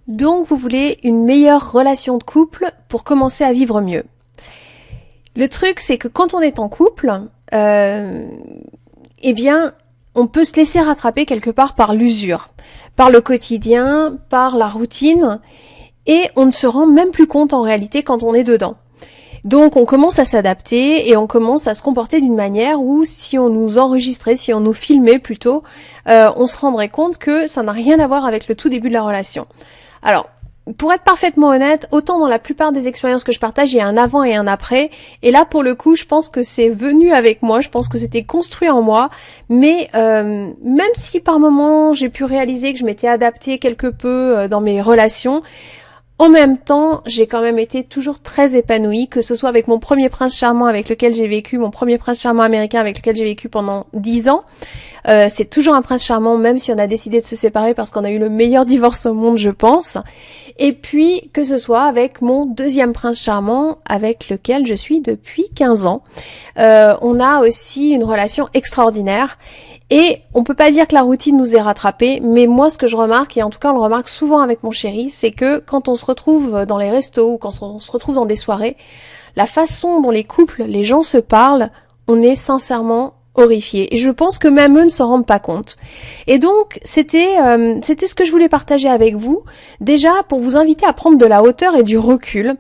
Donc vous voulez une meilleure relation de couple pour commencer à vivre mieux. Le truc, c'est que quand on est en couple, eh bien, on peut se laisser rattraper quelque part par l'usure, par le quotidien, par la routine, et on ne se rend même plus compte en réalité quand on est dedans. Donc on commence à s'adapter et on commence à se comporter d'une manière où si on nous enregistrait, si on nous filmait plutôt, on se rendrait compte que ça n'a rien à voir avec le tout début de la relation. Alors, pour être parfaitement honnête, autant dans la plupart des expériences que je partage, il y a un avant et un après. Et là, pour le coup, je pense que c'est venu avec moi, je pense que c'était construit en moi. Mais même si par moments j'ai pu réaliser que je m'étais adaptée quelque peu dans mes relations, en même temps, j'ai quand même été toujours très épanouie, que ce soit avec mon premier prince charmant avec lequel j'ai vécu, mon premier prince charmant américain avec lequel j'ai vécu pendant 10 ans. C'est toujours un prince charmant, même si on a décidé de se séparer parce qu'on a eu le meilleur divorce au monde, je pense. Et puis, que ce soit avec mon deuxième prince charmant avec lequel je suis depuis 15 ans. On a aussi une relation extraordinaire. Et on peut pas dire que la routine nous ait rattrapés, mais moi ce que je remarque, et en tout cas on le remarque souvent avec mon chéri, c'est que quand on se retrouve dans les restos ou quand on se retrouve dans des soirées, la façon dont les couples, les gens se parlent, on est sincèrement horrifiés. Et je pense que même eux ne s'en rendent pas compte. Et donc c'était ce que je voulais partager avec vous, déjà pour vous inviter à prendre de la hauteur et du recul,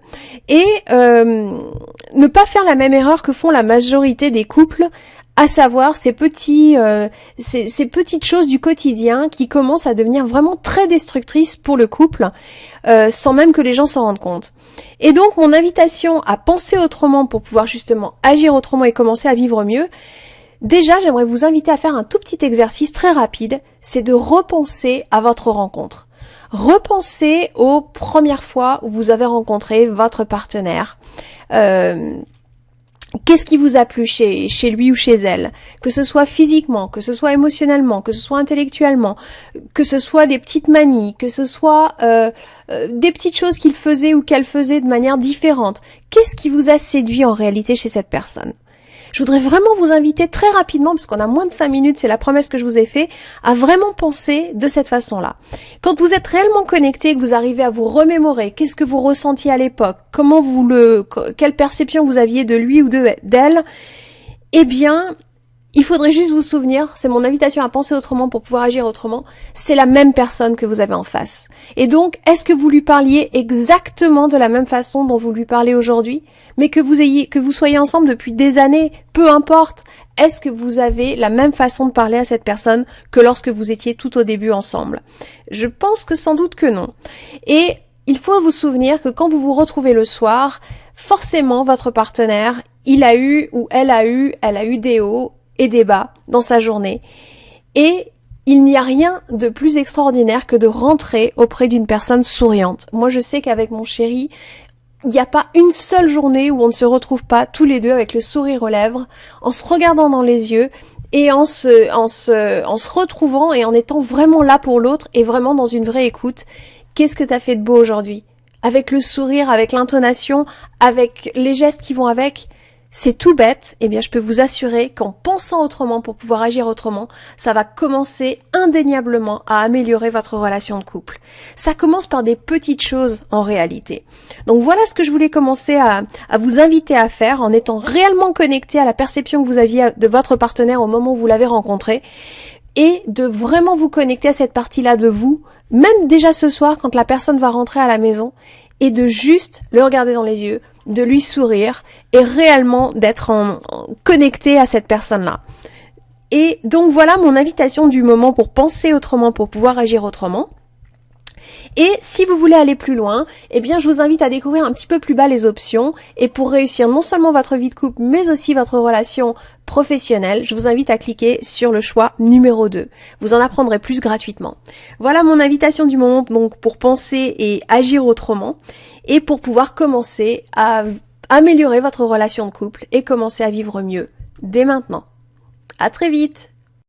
et ne pas faire la même erreur que font la majorité des couples, à savoir ces petites choses du quotidien qui commencent à devenir vraiment très destructrices pour le couple, sans même que les gens s'en rendent compte. Et donc mon invitation à penser autrement pour pouvoir justement agir autrement et commencer à vivre mieux, déjà j'aimerais vous inviter à faire un tout petit exercice très rapide, c'est de repenser à votre rencontre. Repensez aux premières fois où vous avez rencontré votre partenaire. Qu'est-ce qui vous a plu chez lui ou chez elle? Que ce soit physiquement, que ce soit émotionnellement, que ce soit intellectuellement, que ce soit des petites manies, que ce soit des petites choses qu'il faisait ou qu'elle faisait de manière différente. Qu'est-ce qui vous a séduit en réalité chez cette personne? Je voudrais vraiment vous inviter très rapidement, parce qu'on a moins de 5 minutes, c'est la promesse que je vous ai fait, à vraiment penser de cette façon-là. Quand vous êtes réellement connecté, que vous arrivez à vous remémorer, qu'est-ce que vous ressentiez à l'époque, quelle perception vous aviez de lui ou d'elle, eh bien, il faudrait juste vous souvenir, c'est mon invitation à penser autrement pour pouvoir agir autrement, c'est la même personne que vous avez en face. Et donc, est-ce que vous lui parliez exactement de la même façon dont vous lui parlez aujourd'hui, mais que vous soyez ensemble depuis des années, peu importe, est-ce que vous avez la même façon de parler à cette personne que lorsque vous étiez tout au début ensemble? Je pense que sans doute que non. Et il faut vous souvenir que quand vous vous retrouvez le soir, forcément votre partenaire, il a eu ou elle a eu des hauts et des bas dans sa journée. Et il n'y a rien de plus extraordinaire que de rentrer auprès d'une personne souriante. Moi, je sais qu'avec mon chéri, il n'y a pas une seule journée où on ne se retrouve pas tous les deux avec le sourire aux lèvres, en se regardant dans les yeux et en se retrouvant et en étant vraiment là pour l'autre et vraiment dans une vraie écoute. Qu'est-ce que t'as fait de beau aujourd'hui? Avec le sourire, avec l'intonation, avec les gestes qui vont avec. C'est tout bête, eh bien je peux vous assurer qu'en pensant autrement pour pouvoir agir autrement, ça va commencer indéniablement à améliorer votre relation de couple. Ça commence par des petites choses en réalité. Donc voilà ce que je voulais commencer à vous inviter à faire en étant réellement connecté à la perception que vous aviez de votre partenaire au moment où vous l'avez rencontré et de vraiment vous connecter à cette partie-là de vous, même déjà ce soir quand la personne va rentrer à la maison et de juste le regarder dans les yeux, de lui sourire et réellement d'être connecté à cette personne-là. Et donc voilà mon invitation du moment pour penser autrement, pour pouvoir agir autrement. Et si vous voulez aller plus loin, eh bien je vous invite à découvrir un petit peu plus bas les options et pour réussir non seulement votre vie de couple mais aussi votre relation professionnelle, je vous invite à cliquer sur le choix numéro 2. Vous en apprendrez plus gratuitement. Voilà mon invitation du moment donc pour penser et agir autrement et pour pouvoir commencer à améliorer votre relation de couple et commencer à vivre mieux dès maintenant. À très vite!